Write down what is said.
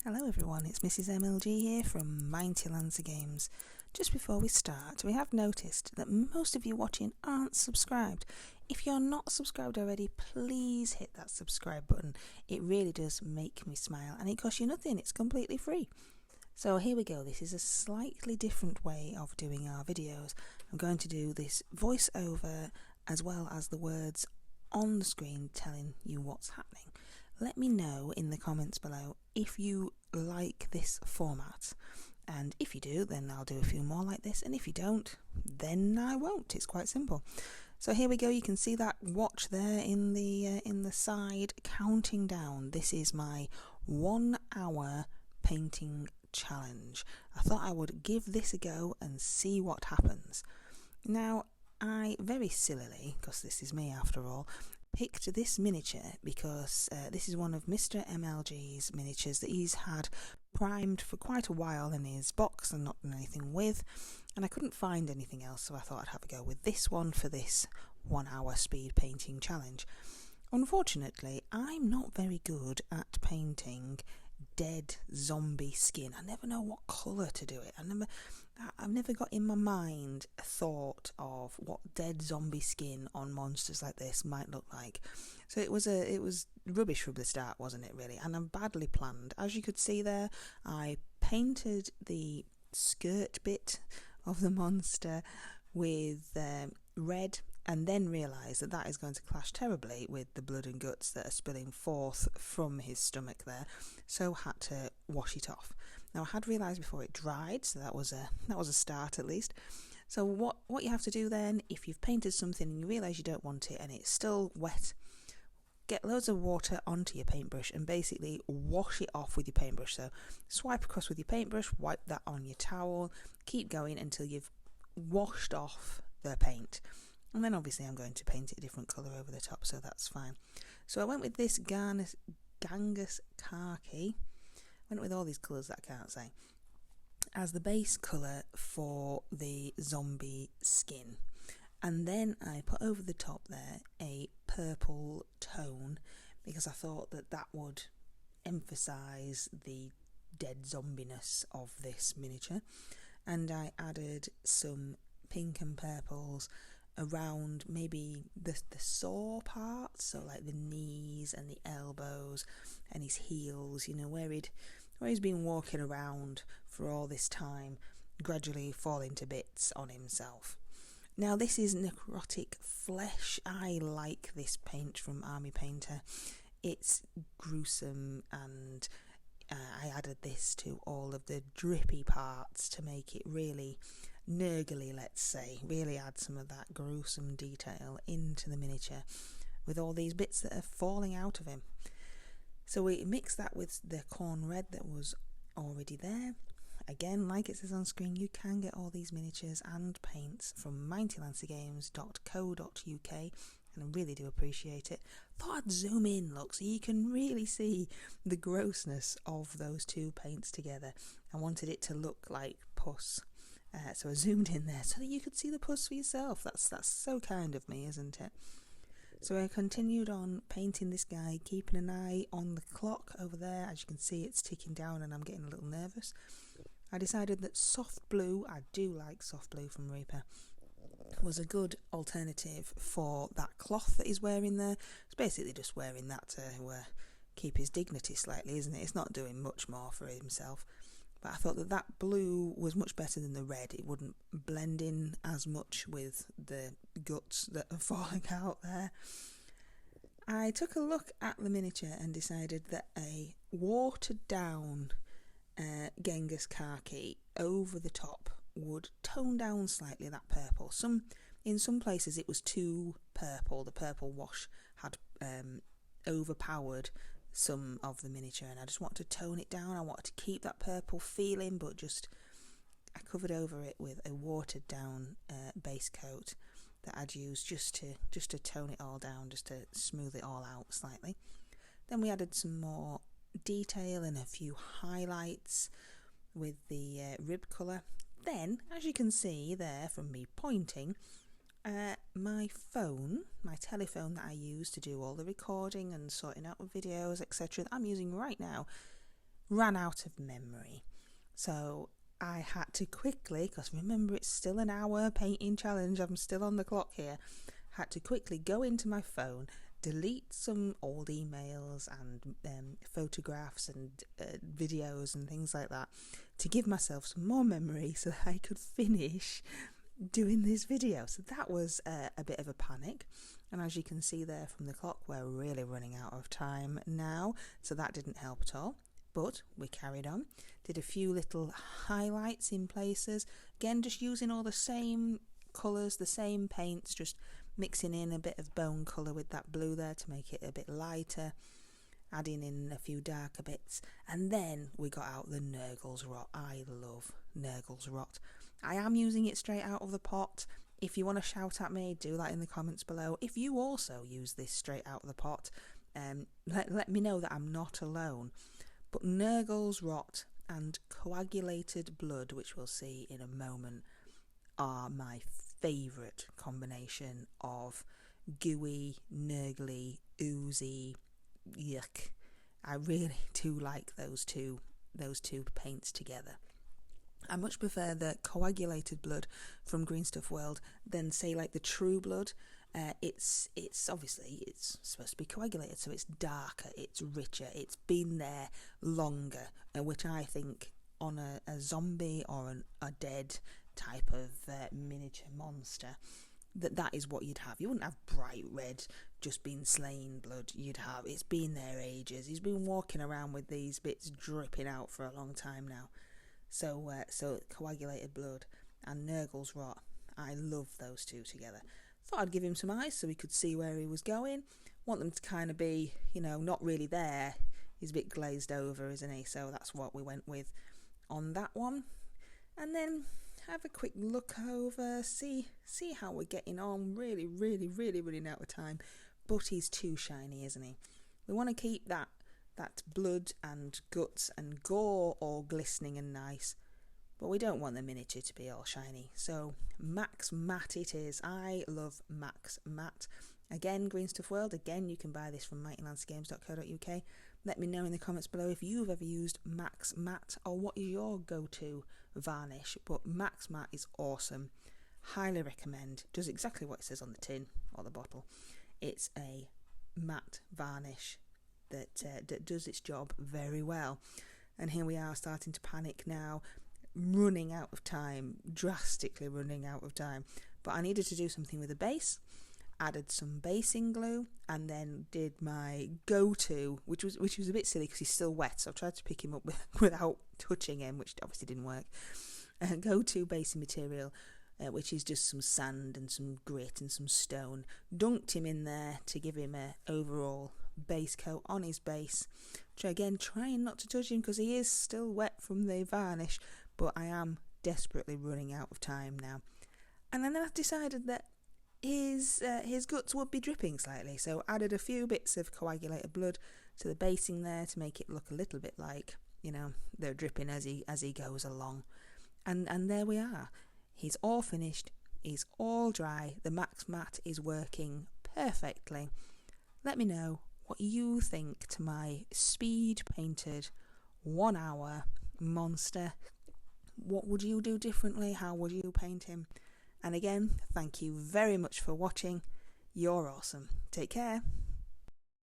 Hello everyone, it's Mrs. MLG here from Mighty Lancer Games. Just before we start, we have noticed that most of you watching aren't subscribed. If you're not subscribed already, please hit that subscribe button. It really does make me smile and it costs you nothing, it's completely free. So here we go, this is a slightly different way of doing our videos. I'm going to do this voiceover as well as the words on the screen telling you what's happening. Let me know in the comments below if you like this format, and if you do, then I'll do a few more like this, and if you don't, then I won't. It's quite simple. So here we go. You can see that watch there in the side counting down. This is my 1 hour painting challenge. I thought I would give this a go and see what happens. Now, I very sillily, because this is me after all, picked this miniature because this is one of Mr. MLG's miniatures that he's had primed for quite a while in his box and not done anything with, and I couldn't find anything else, so I thought I'd have a go with this one for this 1 hour speed painting challenge. Unfortunately, I'm not very good at painting dead zombie skin. I never know what colour to do it. I've never got in my mind a thought of what dead zombie skin on monsters like this might look like. So it was rubbish from the start, wasn't it, really? And I'm badly planned. As you could see there, I painted the skirt bit of the monster with red, and then realised that is going to clash terribly with the blood and guts that are spilling forth from his stomach there, so had to wash it off. Now, I had realised before it dried, so that was a start at least. So what you have to do then, if you've painted something and you realise you don't want it and it's still wet, get loads of water onto your paintbrush and basically wash it off with your paintbrush. So swipe across with your paintbrush, wipe that on your towel, keep going until you've washed off the paint. And then obviously I'm going to paint it a different colour over the top, so that's fine. So I went with this Gangus Khaki. I went with all these colours that I can't say as the base colour for the zombie skin. And then I put over the top there a purple tone because I thought that would emphasise the dead zombiness of this miniature. And I added some pink and purples around maybe the sore parts, so like the knees and the elbows and his heels, you know, where he's been walking around for all this time, gradually falling to bits on himself. Now, this is necrotic flesh. I like this paint from Army Painter. It's gruesome, and I added this to all of the drippy parts to make it really nurgly, let's say, really add some of that gruesome detail into the miniature with all these bits that are falling out of him. So we mix that with the corn red that was already there. Again, like it says on screen, you can get all these miniatures and paints from mightylancergames.co.uk, and I really do appreciate it. Thought I'd zoom in, look, so you can really see the grossness of those two paints together. I wanted it to look like pus. So I zoomed in there so that you could see the pus for yourself. That's so kind of me, isn't it? So I continued on painting this guy, keeping an eye on the clock over there. As you can see, it's ticking down and I'm getting a little nervous. I decided that soft blue, I do like soft blue from Reaper, was a good alternative for that cloth that he's wearing there. It's basically just wearing that to keep his dignity slightly, isn't it? It's not doing much more for himself. But I thought that blue was much better than the red. It wouldn't blend in as much with the guts that are falling out there. I took a look at the miniature and decided that a watered down Genghis Khaki over the top would tone down slightly that purple. In some places it was too purple. The purple wash had overpowered some of the miniature, and I just wanted to tone it down. I wanted to keep that purple feeling, but I covered over it with a watered down base coat that I'd used just to tone it all down, just to smooth it all out slightly. Then we added some more detail and a few highlights with the rib colour. Then, as you can see there from me pointing, my telephone that I use to do all the recording and sorting out videos, etc., that I'm using right now, ran out of memory. So I had to quickly, because remember it's still an hour painting challenge, I'm still on the clock here, had to quickly go into my phone, delete some old emails and photographs and videos and things like that to give myself some more memory so that I could finish doing this video. So that was a bit of a panic, and as you can see there from the clock, we're really running out of time now, so that didn't help at all. But we carried on, did a few little highlights in places, again just using all the same colours, the same paints, just mixing in a bit of bone colour with that blue there to make it a bit lighter, adding in a few darker bits, and then we got out the Nurgle's Rot. I love Nurgle's Rot. I am using it straight out of the pot. If you want to shout at me, do that in the comments below. If you also use this straight out of the pot, let me know that I'm not alone. But Nurgle's Rot and Coagulated Blood, which we'll see in a moment, are my favourite combination of gooey, nurgly, oozy, yuck. I really do like those two paints together. I much prefer the Coagulated Blood from Green Stuff World than, say, like the True Blood. It's obviously it's supposed to be coagulated, so it's darker, it's richer, it's been there longer, which I think on a zombie or a dead type of miniature monster, that is what you'd have. You wouldn't have bright red, just been slain blood. You'd have, it's been there ages. He's been walking around with these bits dripping out for a long time now. So Coagulated Blood and Nurgle's Rot, I love those two together. Thought I'd give him some eyes so we could see where he was going. Want them to kind of be, not really there. He's a bit glazed over, isn't he? So that's what we went with on that one. And then have a quick look over, see how we're getting on. Really running out of time. But he's too shiny, isn't he? We want to keep that blood and guts and gore all glistening and nice, but we don't want the miniature to be all shiny. So Max Matte it is. I love Max Matte. Again, Green Stuff World. Again, you can buy this from mightylandsgames.co.uk. Let me know in the comments below if you've ever used Max Matte or what is your go-to varnish. But Max Matte is awesome. Highly recommend. Does exactly what it says on the tin or the bottle. It's a matte varnish that does its job very well. And here we are starting to panic now, running out of time, drastically running out of time. But I needed to do something with the base, added some basing glue, and then did my go-to, which was a bit silly because he's still wet, so I tried to pick him up without touching him, which obviously didn't work. Go-to basing material, which is just some sand and some grit and some stone. Dunked him in there to give him a overall base coat on his base. Again, trying not to touch him because he is still wet from the varnish, but I am desperately running out of time now. And then I decided that his guts would be dripping slightly, so added a few bits of coagulated blood to the basing there to make it look a little bit like, they're dripping as he goes along. And there we are. He's all finished. He's all dry. The Max Matte is working perfectly. Let me know what you think to my speed painted 1 hour monster. What would you do differently? How would you paint him? And again, thank you very much for watching. You're awesome. Take care.